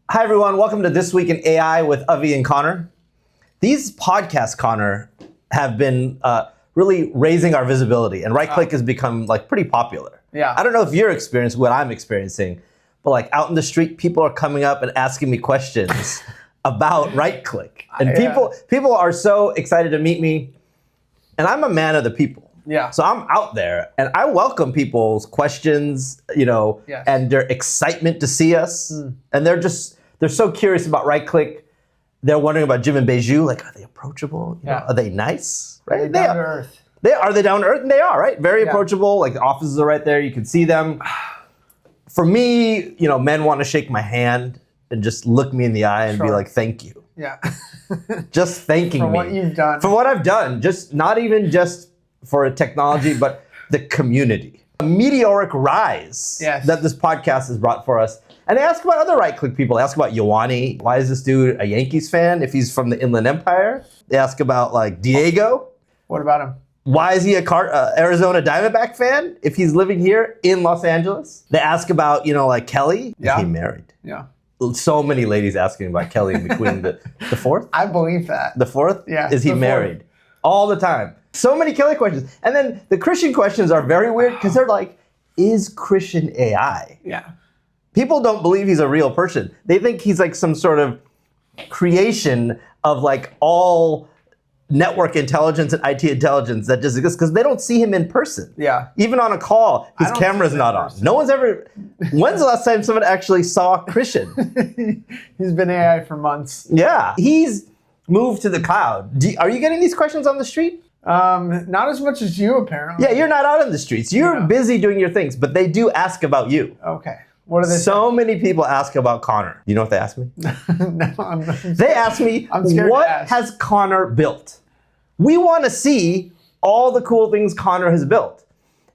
Hi, everyone. Welcome to This Week in AI with Avi and Connor. These podcasts, Connor, have been really raising our visibility, and right-click has become pretty popular. Yeah. I don't know if you're experiencing what I'm experiencing, but out in the street, people are coming up and asking me questions about right-click. And people are so excited to meet me, and I'm a man of the people. Yeah. So I'm out there, and I welcome people's questions, Yes. and their excitement to see us. And they're so curious about right-click. They're wondering about Jim and Beju. Are they approachable? Are they nice? Right? Are they down to earth? Are they down to earth? And they are, right? Very approachable. The offices are right there. You can see them. For me, men want to shake my hand and just look me in the eye and be like, thank you. Yeah. Just thanking me. For what you've done. For what I've done. Not even just for technology, but the community. A meteoric rise that this podcast has brought for us. And they ask about other right-click people. They ask about Ioane. Why is this dude a Yankees fan if he's from the Inland Empire? They ask about Diego. What about him? Why is he a Arizona Diamondback fan if he's living here in Los Angeles? They ask about, Kelly. Is he married? Yeah. So many ladies asking about Kelly McQueen. The fourth? I believe that. The fourth? Yeah. Is he married? All the time. So many Kelly questions. And then the Christian questions are very weird because they're like, is Christian AI? Yeah. People don't believe he's a real person. They think he's some sort of creation of all network intelligence and IT intelligence that just exists because they don't see him in person. Yeah. Even on a call, his camera's not on. No one's ever. When's the last time someone actually saw Christian? He's been AI for months. Yeah. He's moved to the cloud. Are you getting these questions on the street? Not as much as you, apparently. Yeah, you're not out in the streets. You're busy doing your things, but they do ask about you. Okay. What are they So many people ask about Connor. You know what they ask me? No, I'm not. They ask me, I'm scared what to ask. has Connor built? We want to see all the cool things Connor has built.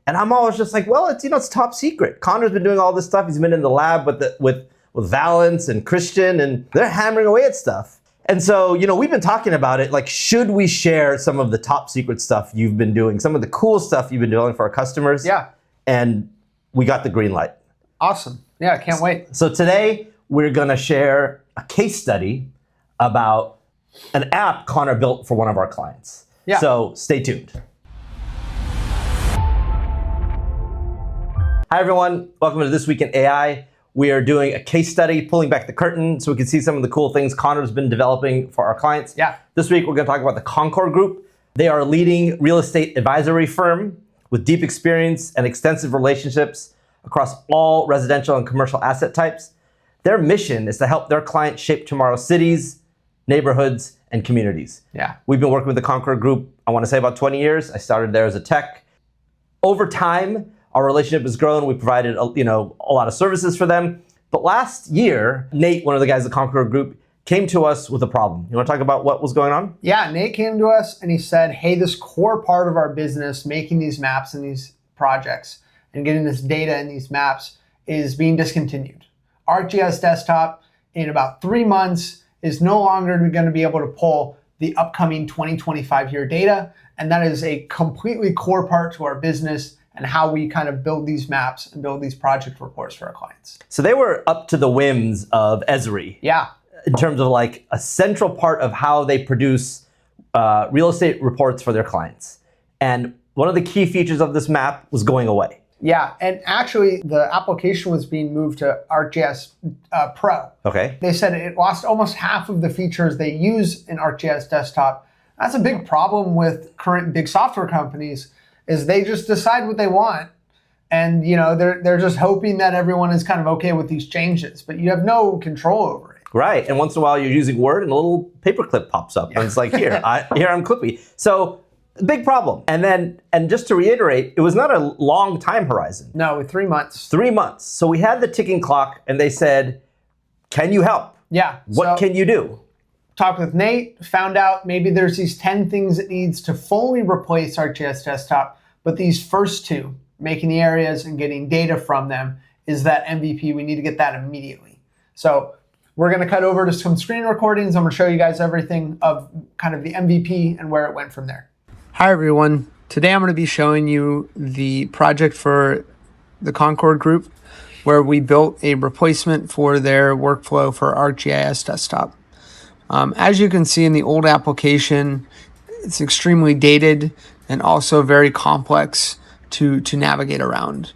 And I'm always just well, it's top secret. Connor's been doing all this stuff. He's been in the lab with Valence and Christian, and they're hammering away at stuff. And so, we've been talking about it, should we share some of the top secret stuff you've been doing, some of the cool stuff you've been doing for our customers? Yeah. And we got the green light. Awesome. Yeah, I can't wait. So today, we're going to share a case study about an app Connor built for one of our clients. Yeah. So stay tuned. Hi, everyone. Welcome to This Week in AI. We are doing a case study, pulling back the curtain so we can see some of the cool things Connor's been developing for our clients. Yeah. This week, we're going to talk about the Concord Group. They are a leading real estate advisory firm with deep experience and extensive relationships across all residential and commercial asset types. Their mission is to help their clients shape tomorrow's cities, neighborhoods, and communities. Yeah. We've been working with the Concord Group, I want to say about 20 years. I started there as a tech. Over time, our relationship has grown. We provided a lot of services for them. But last year, Nate, one of the guys at the Concord Group, came to us with a problem. You want to talk about what was going on? Yeah, Nate came to us and he said, hey, this core part of our business, making these maps and these projects and getting this data in these maps is being discontinued. ArcGIS Desktop, in about 3 months, is no longer going to be able to pull the upcoming 2025 year data. And that is a completely core part to our business and how we kind of build these maps and build these project reports for our clients. So they were up to the whims of Esri. Yeah. In terms of a central part of how they produce real estate reports for their clients. And one of the key features of this map was going away. Yeah, and actually the application was being moved to ArcGIS Pro. Okay. They said it lost almost half of the features they use in ArcGIS Desktop. That's a big problem with current big software companies, is they just decide what they want. And they're just hoping that everyone is kind of okay with these changes, but you have no control over it. Right, and once in a while you're using Word and a little paperclip pops up, and it's here I'm Clippy. So big problem. And just to reiterate, it was not a long time horizon. No, with 3 months. 3 months. So we had the ticking clock, and they said, can you help? Yeah. What can you do? Talked with Nate, found out maybe there's these 10 things it needs to fully replace ArcGIS Desktop, but these first two, making the areas and getting data from them, is that MVP. We need to get that immediately. So we're going to cut over to some screen recordings. I'm going to show you guys everything of kind of the MVP and where it went from there. Hi, everyone. Today I'm going to be showing you the project for the Concord Group. where we built a replacement for their workflow for ArcGIS Desktop. As you can see in the old application, it's extremely dated and also very complex to navigate around,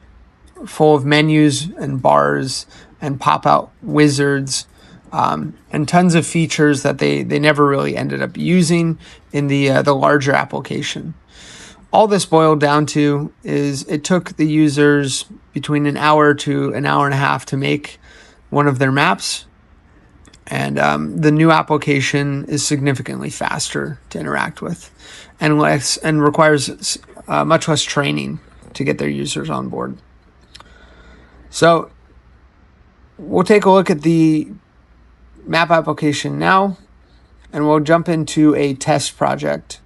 full of menus and bars and pop-out wizards, and tons of features that they never really ended up using in the larger application. All this boiled down to is it took the users between an hour to an hour and a half to make one of their maps. And the new application is significantly faster to interact with and requires much less training to get their users on board. So we'll take a look at the map application now, and we'll jump into a test project.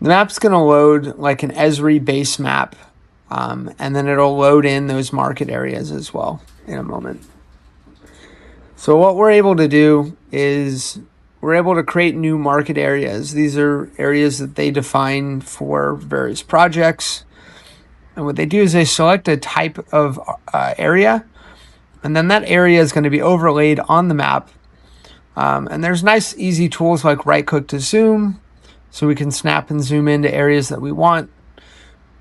The map's going to load like an Esri base map, and then it'll load in those market areas as well in a moment. So what we're able to do is we're able to create new market areas. These are areas that they define for various projects. And what they do is they select a type of area, and then that area is going to be overlaid on the map. And there's nice, easy tools like right-click to zoom, so we can snap and zoom into areas that we want.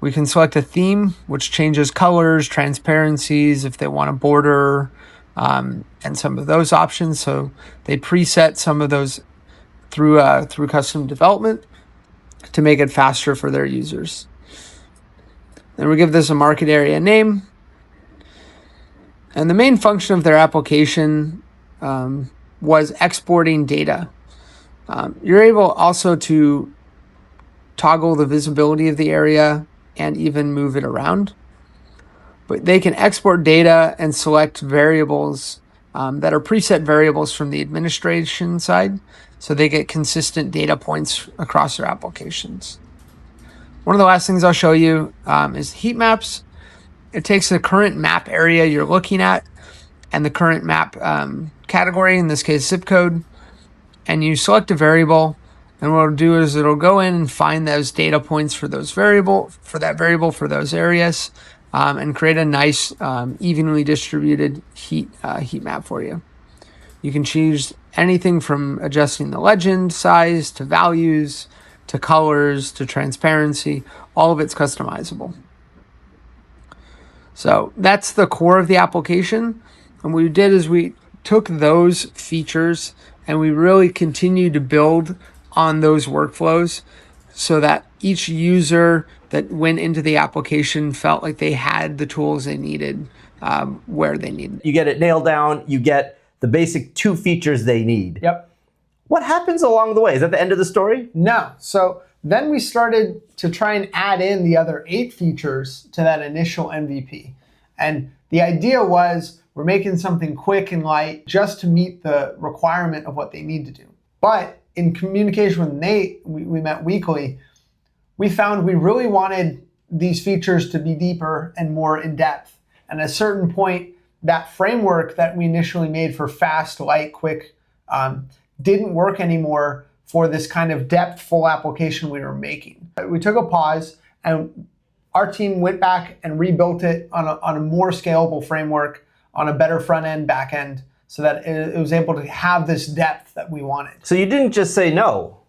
We can select a theme, which changes colors, transparencies, if they want a border, and some of those options. So they preset some of those through custom development to make it faster for their users. Then we give this a market area name. And the main function of their application was exporting data. You're able also to toggle the visibility of the area and even move it around. But they can export data and select variables that are preset variables from the administration side, so they get consistent data points across their applications. One of the last things I'll show you is heat maps. It takes the current map area you're looking at and the current map category, in this case zip code, and you select a variable, and what it'll do is it'll go in and find those data points for that variable for those areas, and create a nice evenly distributed heat map for you. You can choose anything from adjusting the legend size to values to colors to transparency. All of it's customizable. So that's the core of the application. And what we did is we took those features and we really continued to build on those workflows so that each user that went into the application felt like they had the tools they needed where they needed. You get it nailed down, you get the basic 2 features they need. Yep. What happens along the way? Is that the end of the story? No. So then we started to try and add in the other 8 features to that initial MVP. And the idea was we're making something quick and light just to meet the requirement of what they need to do. But in communication with Nate, we met weekly, we found we really wanted these features to be deeper and more in depth. And at a certain point, that framework that we initially made for fast, light, quick didn't work anymore for this kind of depthful application we were making. We took a pause and our team went back and rebuilt it on a more scalable framework, on a better front end, back end, so that it was able to have this depth that we wanted. So you didn't just say, no,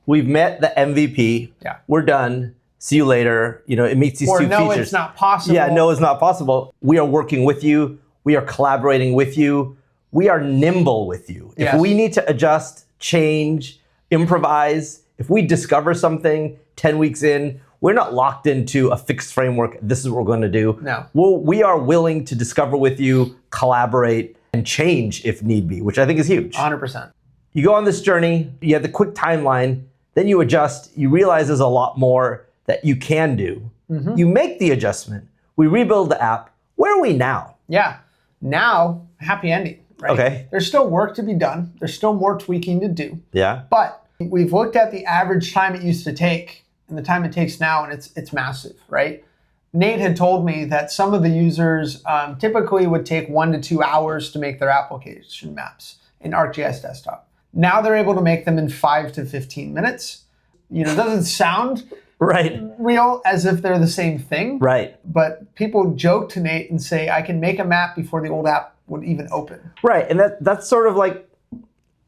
we've met the MVP, yeah, we're done, see you later, it meets these 2 features. Or no, it's not possible. Yeah, no, it's not possible. We are working with you, we are collaborating with you, we are nimble with you. Yes. If we need to adjust, change, improvise, if we discover something 10 weeks in, we're not locked into a fixed framework, this is what we're going to do. No. We are willing to discover with you, collaborate, and change if need be, which I think is huge. 100%. You go on this journey, you have the quick timeline, then you adjust, you realize there's a lot more that you can do. Mm-hmm. You make the adjustment, we rebuild the app. Where are we now? Yeah, now, happy ending, right? Okay. There's still work to be done. There's still more tweaking to do. Yeah. But we've looked at the average time it used to take and the time it takes now, and it's massive, right? Nate had told me that some of the users typically would take 1 to 2 hours to make their application maps in ArcGIS Desktop. Now they're able to make them in 5 to 15 minutes. It doesn't sound Right. real as if they're the same thing. Right. But people joke to Nate and say, I can make a map before the old app would even open. Right. And that's sort of like,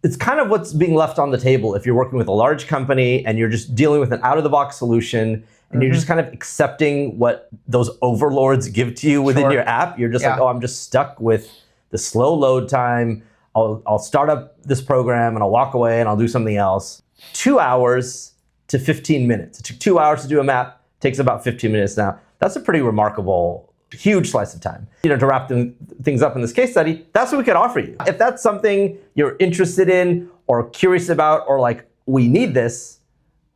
it's kind of what's being left on the table if you're working with a large company and you're just dealing with an out-of-the-box solution and you're just kind of accepting what those overlords give to you within your app. You're just like, oh, I'm just stuck with the slow load time. I'll start up this program and I'll walk away and I'll do something else. 2 hours to 15 minutes. It took 2 hours to do a map, takes about 15 minutes now. That's a pretty remarkable, huge slice of time. To wrap things up in this case study, that's what we could offer you. If that's something you're interested in or curious about or like, we need this,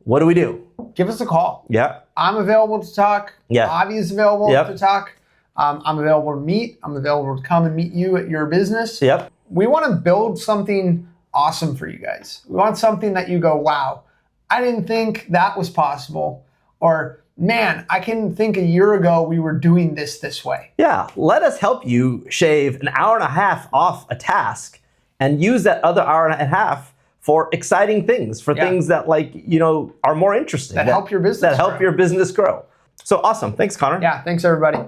what do we do? Give us a call. Yeah. I'm available to talk. Yeah. Avi is available to talk. I'm available to meet. I'm available to come and meet you at your business. Yep. We want to build something awesome for you guys. We want something that you go, wow, I didn't think that was possible. Or, man, I can think a year ago we were doing this way. Yeah. Let us help you shave an hour and a half off a task and use that other hour and a half for exciting things, for things that are more interesting. That help your business grow. So awesome. Thanks, Connor. Yeah, thanks everybody.